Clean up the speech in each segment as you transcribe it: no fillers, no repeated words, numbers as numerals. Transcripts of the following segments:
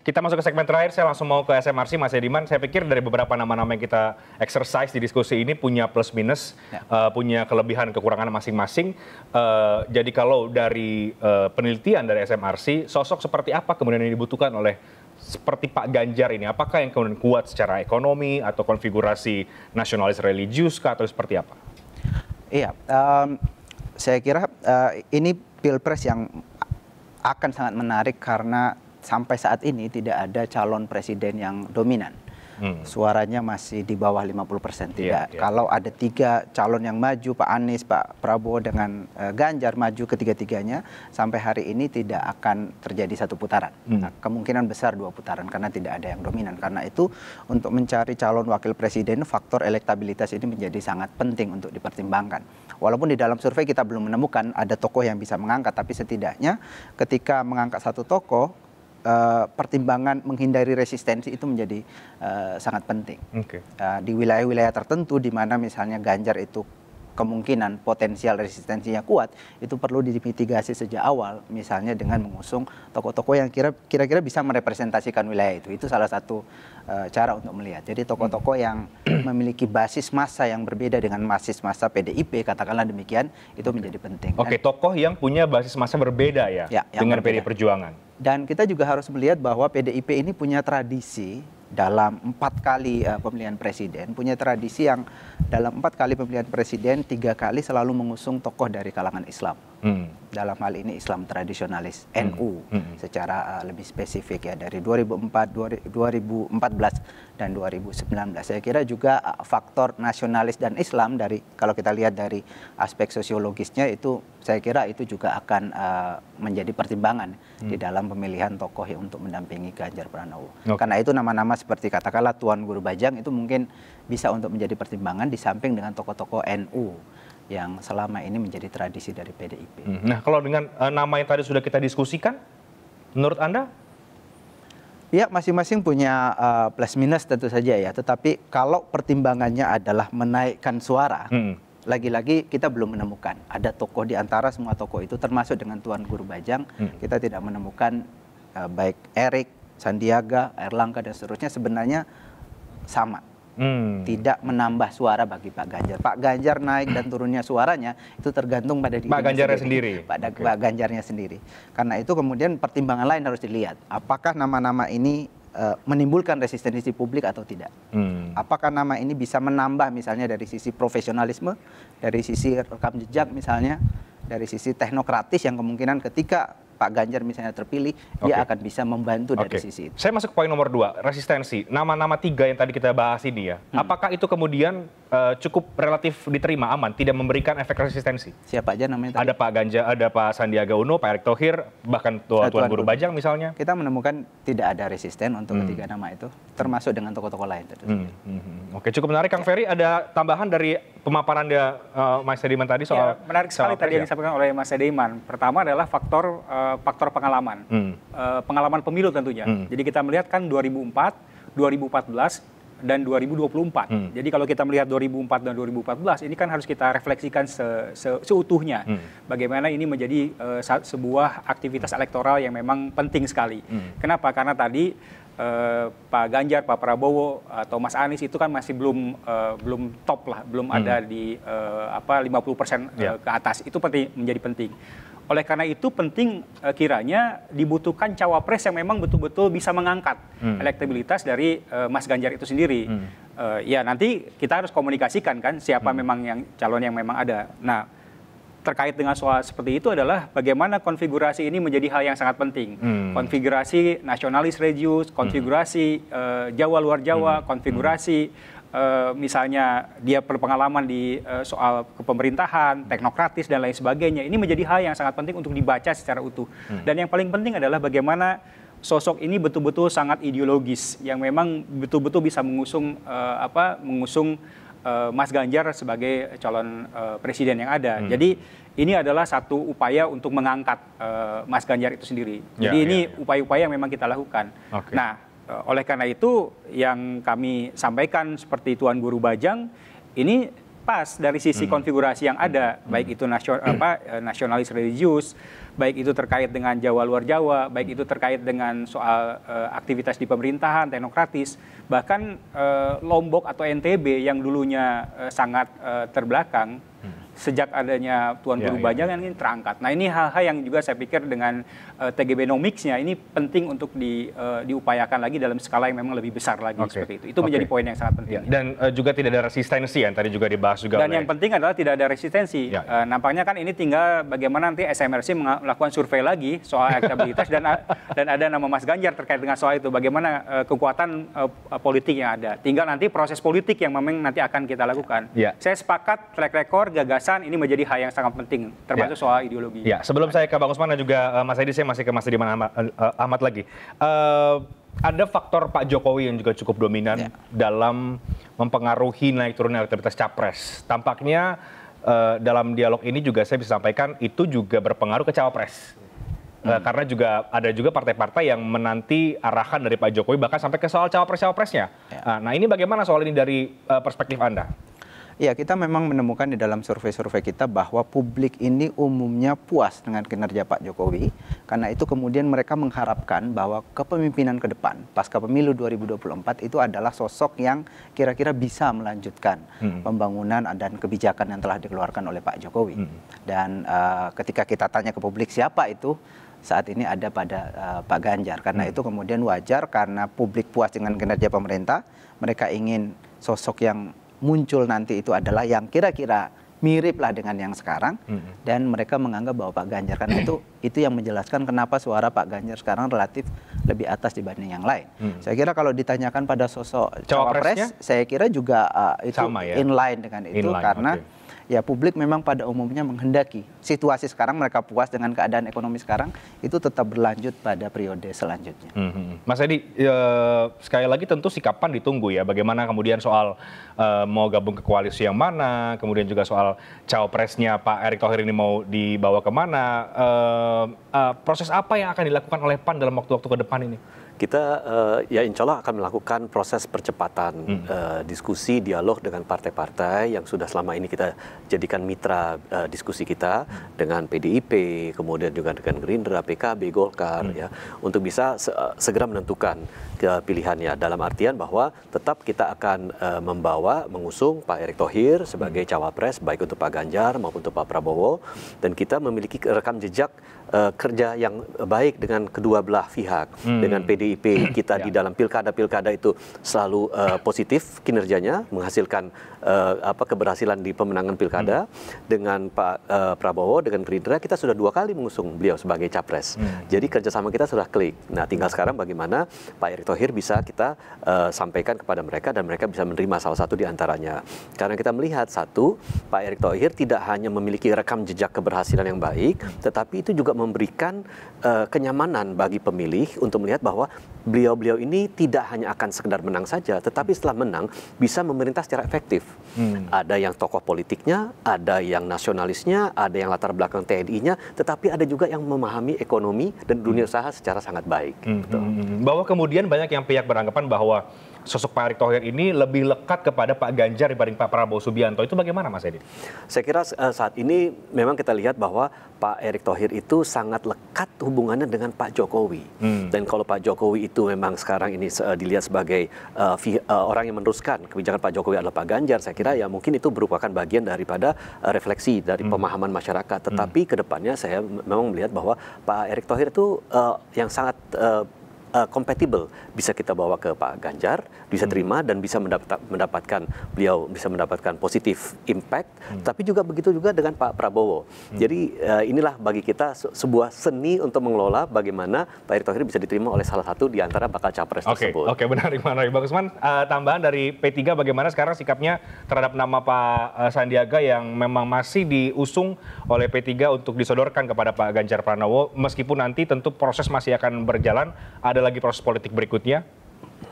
Kita masuk ke segmen terakhir, saya langsung mau ke SMRC, Mas Ediman. Saya pikir dari beberapa nama-nama yang kita exercise di diskusi ini punya plus minus, punya kelebihan kekurangan masing-masing. Jadi kalau dari penelitian dari SMRC, sosok seperti apa kemudian yang dibutuhkan oleh seperti Pak Ganjar ini? Apakah yang kemudian kuat secara ekonomi atau konfigurasi nasionalis religius atau seperti apa? Iya, saya kira ini pilpres yang akan sangat menarik karena sampai saat ini tidak ada calon presiden yang dominan. Suaranya masih di bawah 50%. Tidak. Kalau ada 3 calon yang maju, Pak Anies, Pak Prabowo dengan Ganjar maju ketiga-tiganya, sampai hari ini tidak akan terjadi satu putaran. Nah, kemungkinan besar 2 putaran karena tidak ada yang dominan. Karena itu untuk mencari calon wakil presiden, faktor elektabilitas ini menjadi sangat penting untuk dipertimbangkan. Walaupun di dalam survei kita belum menemukan ada tokoh yang bisa mengangkat, tapi setidaknya ketika mengangkat satu tokoh, pertimbangan menghindari resistensi itu menjadi sangat penting. Di wilayah-wilayah tertentu di mana misalnya Ganjar itu kemungkinan potensial resistensinya kuat, itu perlu dimitigasi sejak awal, misalnya dengan mengusung tokoh-tokoh yang kira-kira bisa merepresentasikan wilayah itu. Itu salah satu cara untuk melihat. Jadi tokoh-tokoh yang memiliki basis massa yang berbeda dengan basis massa PDIP, katakanlah demikian, itu menjadi penting. Tokoh yang punya basis massa berbeda dengan PDI Perjuangan. Dan kita juga harus melihat bahwa PDIP ini punya tradisi dalam 4 kali pemilihan presiden, punya tradisi yang dalam 4 kali pemilihan presiden 3 kali selalu mengusung tokoh dari kalangan Islam. Dalam hal ini Islam tradisionalis, NU secara lebih spesifik ya, dari 2004, 2014 dan 2019. Saya kira juga faktor nasionalis dan Islam dari, kalau kita lihat dari aspek sosiologisnya, itu saya kira itu juga akan menjadi pertimbangan di dalam pemilihan tokoh untuk mendampingi Ganjar Pranowo. Karena itu nama-nama seperti katakanlah Tuan Guru Bajang itu mungkin bisa untuk menjadi pertimbangan di samping dengan tokoh-tokoh NU yang selama ini menjadi tradisi dari PDIP. Nah, kalau dengan nama yang tadi sudah kita diskusikan, menurut Anda? Ya, masing-masing punya plus minus tentu saja ya. Tetapi kalau pertimbangannya adalah menaikkan suara, lagi-lagi kita belum menemukan. Ada tokoh di antara semua tokoh itu, termasuk dengan Tuan Guru Bajang, kita tidak menemukan baik Erik, Sandiaga, Erlangga, dan seterusnya sebenarnya sama. Tidak menambah suara bagi Pak Ganjar. Pak Ganjar naik dan turunnya suaranya itu tergantung pada diri Pak Ganjarnya sendiri. Pak Ganjarnya sendiri. Karena itu kemudian pertimbangan lain harus dilihat. Apakah nama-nama ini menimbulkan resistensi publik atau tidak? Apakah nama ini bisa menambah misalnya dari sisi profesionalisme, dari sisi rekam jejak misalnya, dari sisi teknokratis yang kemungkinan ketika Pak Ganjar misalnya terpilih, dia akan bisa membantu dari sisi itu. Saya masuk ke poin nomor 2, resistensi. Nama-nama 3 yang tadi kita bahas ini ya, apakah itu kemudian cukup relatif diterima, aman, tidak memberikan efek resistensi? Siapa aja namanya tadi? Ada Pak Ganjar, ada Pak Sandiaga Uno, Pak Erick Thohir, bahkan Tuan Guru Bajang misalnya. Kita menemukan tidak ada resisten untuk ketiga nama itu, termasuk dengan tokoh-tokoh lain. Oke, cukup menarik. Kang Ferry, ada tambahan dari pemaparan Mas Ediman tadi soal... Menarik sekali tadi yang disampaikan oleh Mas Ediman. Pertama adalah faktor pengalaman. Pengalaman pemilu tentunya. Jadi kita melihat kan 2004, 2014, dan 2024. Jadi kalau kita melihat 2004 dan 2014, ini kan harus kita refleksikan seutuhnya. Bagaimana ini menjadi sebuah aktivitas elektoral yang memang penting sekali. Kenapa? Karena tadi Pak Ganjar, Pak Prabowo, atau Mas Anies itu kan masih belum top lah, belum ada di 50% ke atas. Itu menjadi penting. Oleh karena itu penting kiranya dibutuhkan cawapres yang memang betul-betul bisa mengangkat elektabilitas dari Mas Ganjar itu sendiri. Ya nanti kita harus komunikasikan kan siapa memang yang calon yang memang ada. Nah, terkait dengan soal seperti itu adalah bagaimana konfigurasi ini menjadi hal yang sangat penting. Konfigurasi nasionalis religius, konfigurasi Jawa luar Jawa, konfigurasi misalnya dia berpengalaman di soal kepemerintahan, teknokratis dan lain sebagainya. Ini menjadi hal yang sangat penting untuk dibaca secara utuh. Dan yang paling penting adalah bagaimana sosok ini betul-betul sangat ideologis yang memang betul-betul bisa mengusung Mas Ganjar sebagai calon presiden yang ada. Jadi ini adalah satu upaya untuk mengangkat Mas Ganjar itu sendiri. Jadi ini upaya-upaya yang memang kita lakukan. Nah, oleh karena itu yang kami sampaikan seperti Tuan Guru Bajang ini pas dari sisi konfigurasi yang ada, baik itu nasionalis religius, baik itu terkait dengan Jawa luar Jawa, baik itu terkait dengan soal aktivitas di pemerintahan, teknokratis, bahkan Lombok atau NTB yang dulunya sangat terbelakang, sejak adanya Tuan Guru Bajang ini terangkat. Nah ini hal-hal yang juga saya pikir dengan TGB Nomics-nya ini penting untuk diupayakan lagi dalam skala yang memang lebih besar lagi seperti itu. Itu menjadi poin yang sangat penting. Dan juga tidak ada resistensi yang tadi juga dibahas juga. Dan yang penting adalah tidak ada resistensi. Nampaknya kan ini tinggal bagaimana nanti SMRC melakukan survei lagi soal elektabilitas dan ada nama Mas Ganjar terkait dengan soal itu. Bagaimana kekuatan politik yang ada. Tinggal nanti proses politik yang memang nanti akan kita lakukan. Saya sepakat track record, gagasan ini menjadi hal yang sangat penting, termasuk soal ideologi. Ya, sebelum saya ke Bang Usman dan juga Mas Edi, saya masih ke Mas Ediman Ahmad lagi. Ada faktor Pak Jokowi yang juga cukup dominan dalam mempengaruhi naik turunnya elektabilitas Capres. Tampaknya dalam dialog ini juga saya bisa sampaikan itu juga berpengaruh ke Cawapres. Karena juga ada juga partai-partai yang menanti arahan dari Pak Jokowi bahkan sampai ke soal Cawapres-Cawapresnya. Nah ini bagaimana soal ini dari perspektif Anda? Ya, kita memang menemukan di dalam survei-survei kita bahwa publik ini umumnya puas dengan kinerja Pak Jokowi. Karena itu kemudian mereka mengharapkan bahwa kepemimpinan ke depan, pasca pemilu 2024 itu adalah sosok yang kira-kira bisa melanjutkan pembangunan dan kebijakan yang telah dikeluarkan oleh Pak Jokowi. Dan ketika kita tanya ke publik siapa itu, saat ini ada pada Pak Ganjar. Karena itu kemudian wajar karena publik puas dengan kinerja pemerintah, mereka ingin sosok yang muncul nanti itu adalah yang kira-kira mirip lah dengan yang sekarang, dan mereka menganggap bahwa Pak Ganjar, karena itu yang menjelaskan kenapa suara Pak Ganjar sekarang relatif lebih atas dibanding yang lain. Saya kira kalau ditanyakan pada sosok Cawapres, saya kira juga itu sama, inline dengan itu, karena ya publik memang pada umumnya menghendaki situasi sekarang, mereka puas dengan keadaan ekonomi sekarang, itu tetap berlanjut pada periode selanjutnya. Mas Edi, sekali lagi tentu sikapan ditunggu ya, bagaimana kemudian soal mau gabung ke koalisi yang mana, kemudian juga soal cawapresnya Pak Erick Thohir ini mau dibawa kemana, proses apa yang akan dilakukan oleh PAN dalam waktu-waktu ke depan ini? Kita ya insya Allah akan melakukan proses percepatan diskusi, dialog dengan partai-partai yang sudah selama ini kita jadikan mitra diskusi kita dengan PDIP, kemudian juga dengan Gerindra, PKB, Golkar, ya, untuk bisa segera menentukan pilihannya. Dalam artian bahwa tetap kita akan mengusung Pak Erick Thohir sebagai cawapres, baik untuk Pak Ganjar maupun untuk Pak Prabowo, dan kita memiliki rekam jejak kerja yang baik dengan kedua belah pihak, dengan PDIP kita di dalam pilkada itu selalu positif kinerjanya, menghasilkan keberhasilan di pemenangan pilkada. Dengan Pak Prabowo, dengan Gerindra kita sudah 2 kali mengusung beliau sebagai capres. Jadi kerjasama kita sudah klik. Nah tinggal sekarang bagaimana Pak Erick Thohir bisa kita sampaikan kepada mereka dan mereka bisa menerima salah satu di antaranya. Karena kita melihat satu, Pak Erick Thohir tidak hanya memiliki rekam jejak keberhasilan yang baik, tetapi itu juga memberikan kenyamanan bagi pemilih untuk melihat bahwa beliau-beliau ini tidak hanya akan sekedar menang saja, tetapi setelah menang bisa memerintah secara efektif. Ada yang tokoh politiknya, ada yang nasionalisnya, ada yang latar belakang TNI-nya, tetapi ada juga yang memahami ekonomi dan dunia usaha secara sangat baik. Bahwa kemudian banyak yang pihak beranggapan bahwa sosok Pak Erick Thohir ini lebih lekat kepada Pak Ganjar dibanding Pak Prabowo Subianto. Itu bagaimana Mas Edi? Saya kira saat ini memang kita lihat bahwa Pak Erick Thohir itu sangat lekat hubungannya dengan Pak Jokowi. Dan kalau Pak Jokowi itu memang sekarang ini dilihat sebagai orang yang meneruskan kebijakan Pak Jokowi adalah Pak Ganjar, saya kira ya mungkin itu merupakan bagian daripada refleksi dari pemahaman masyarakat. Tetapi kedepannya saya memang melihat bahwa Pak Erick Thohir itu yang sangat compatible, bisa kita bawa ke Pak Ganjar, bisa terima dan bisa mendapatkan beliau bisa mendapatkan positif impact, tapi juga begitu juga dengan Pak Prabowo. Jadi inilah bagi kita sebuah seni untuk mengelola bagaimana Pak Erick Thohir bisa diterima oleh salah satu di antara bakal capres tersebut. Oke, menarik. Bang Usman, tambahan dari P3 bagaimana sekarang sikapnya terhadap nama Pak Sandiaga yang memang masih diusung oleh P3 untuk disodorkan kepada Pak Ganjar Pranowo, meskipun nanti tentu proses masih akan berjalan, ada lagi proses politik berikutnya?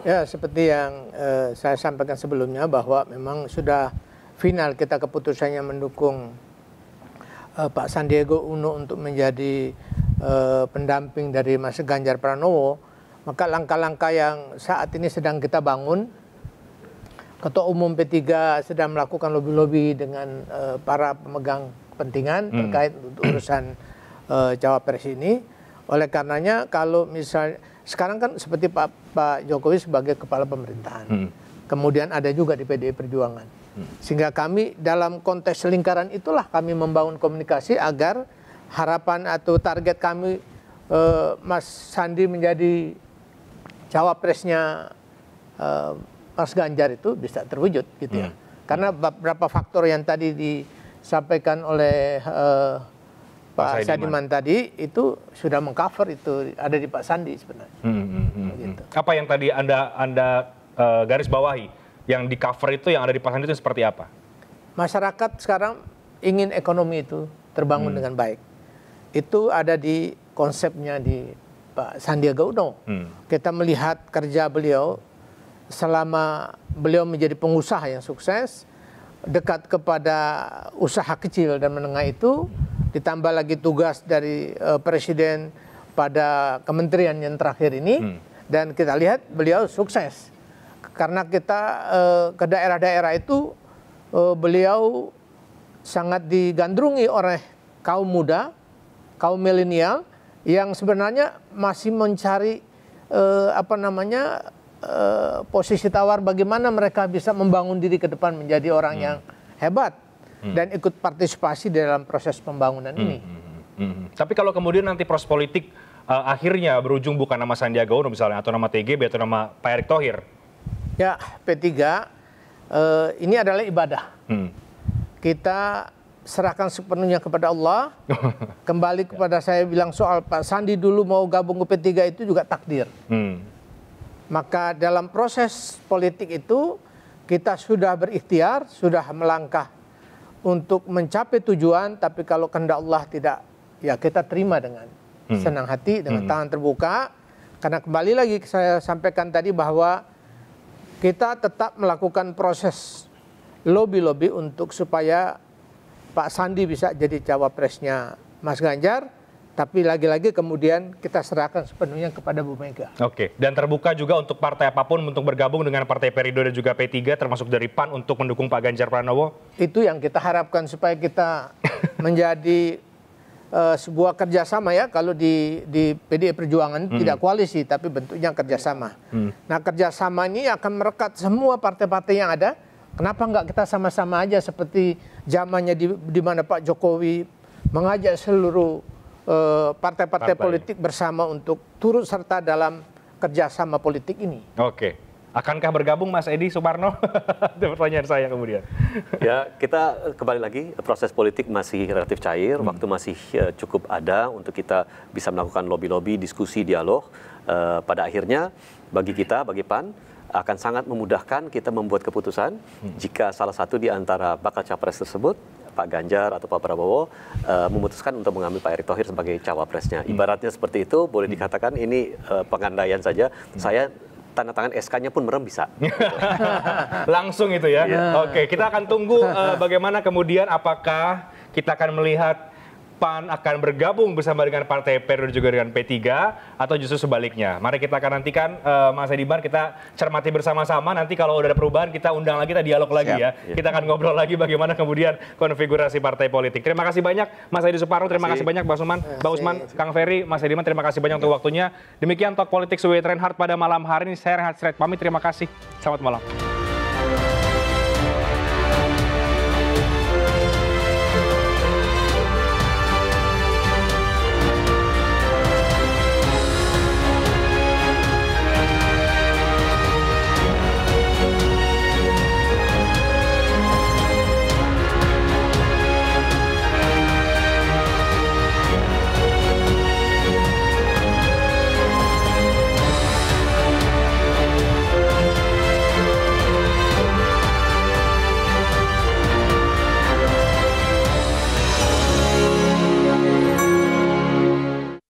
Ya, seperti yang saya sampaikan sebelumnya bahwa memang sudah final kita keputusannya mendukung Pak Sandiaga Uno untuk menjadi pendamping dari Mas Ganjar Pranowo. Maka langkah-langkah yang saat ini sedang kita bangun Ketua Umum P3 sedang melakukan lobby-lobby dengan para pemegang kepentingan terkait urusan cawapres ini. Oleh karenanya kalau misalnya sekarang kan seperti Pak Jokowi sebagai kepala pemerintahan, kemudian ada juga di PDI Perjuangan, sehingga kami dalam konteks lingkaran itulah kami membangun komunikasi agar harapan atau target kami Mas Sandi menjadi cawapresnya Mas Ganjar itu bisa terwujud gitu ya. Karena beberapa faktor yang tadi disampaikan oleh Pak Saidiman tadi itu sudah mengcover itu ada di Pak Sandi sebenarnya. Gitu. Apa yang tadi Anda garis bawahi yang di cover itu yang ada di Pak Sandi itu seperti apa? Masyarakat sekarang ingin ekonomi itu terbangun dengan baik. Itu ada di konsepnya di Pak Sandiaga Uno. Kita melihat kerja beliau selama beliau menjadi pengusaha yang sukses, dekat kepada usaha kecil dan menengah itu, ditambah lagi tugas dari Presiden pada kementerian yang terakhir ini, dan kita lihat beliau sukses. Karena kita ke daerah-daerah itu, beliau sangat digandrungi oleh kaum muda, kaum milenial, yang sebenarnya masih mencari posisi tawar bagaimana mereka bisa membangun diri ke depan menjadi orang yang hebat dan ikut partisipasi dalam proses pembangunan ini. Tapi kalau kemudian nanti proses politik akhirnya berujung bukan nama Sandiaga Uno misalnya, atau nama TGB atau nama Pak Erick Thohir? Ya, P3 ini adalah ibadah. Kita serahkan sepenuhnya kepada Allah. Kembali kepada saya bilang soal Pak Sandi dulu mau gabung ke P3 itu juga takdir. Maka dalam proses politik itu kita sudah berikhtiar, sudah melangkah untuk mencapai tujuan, tapi kalau kehendak Allah tidak, ya kita terima dengan senang hati, dengan tangan terbuka. Karena kembali lagi saya sampaikan tadi bahwa kita tetap melakukan proses lobby-lobby untuk supaya Pak Sandi bisa jadi cawapresnya Mas Ganjar. Tapi lagi-lagi kemudian kita serahkan sepenuhnya kepada Bu Mega. Oke, dan terbuka juga untuk partai apapun untuk bergabung dengan Partai Perindo dan juga P3, termasuk dari PAN untuk mendukung Pak Ganjar Pranowo? Itu yang kita harapkan supaya kita menjadi sebuah kerjasama ya. Kalau di PDI Perjuangan tidak koalisi, tapi bentuknya kerjasama. Nah, kerjasama ini akan merekat semua partai-partai yang ada. Kenapa nggak kita sama-sama aja seperti zamannya di mana Pak Jokowi mengajak seluruh partai-partai politik bersama untuk turut serta dalam kerjasama politik ini. Oke. Akankah bergabung Mas Edi Suparno? Itu pertanyaan saya kemudian. Ya, kita kembali lagi, proses politik masih relatif cair, waktu masih cukup ada untuk kita bisa melakukan lobby-lobby, diskusi, dialog. Pada akhirnya, bagi kita, bagi PAN, akan sangat memudahkan kita membuat keputusan jika salah satu di antara bakal capres tersebut, Pak Ganjar atau Pak Prabowo, memutuskan untuk mengambil Pak Erick Thohir sebagai cawapresnya. Ibaratnya seperti itu, boleh dikatakan ini pengandaian saja. Saya tanda tangan SK-nya pun merem bisa. Langsung itu ya. Oke, kita akan tunggu bagaimana kemudian apakah kita akan melihat PAN akan bergabung bersama dengan Partai Perindo juga dengan P3 atau justru sebaliknya. Mari kita akan nantikan Mas Ediman, kita cermati bersama-sama. Nanti kalau udah ada perubahan kita undang lagi, kita dialog lagi ya. Kita akan ngobrol lagi bagaimana kemudian konfigurasi partai politik. Terima kasih banyak Mas Edi Suparno, terima kasih banyak Bang Usman, Kang Ferry, Mas Ediman, terima kasih banyak untuk waktunya. Demikian Talk Politik with Reinhardt pada malam hari ini. Saya Reinhardt Sirait pamit, terima kasih. Selamat malam.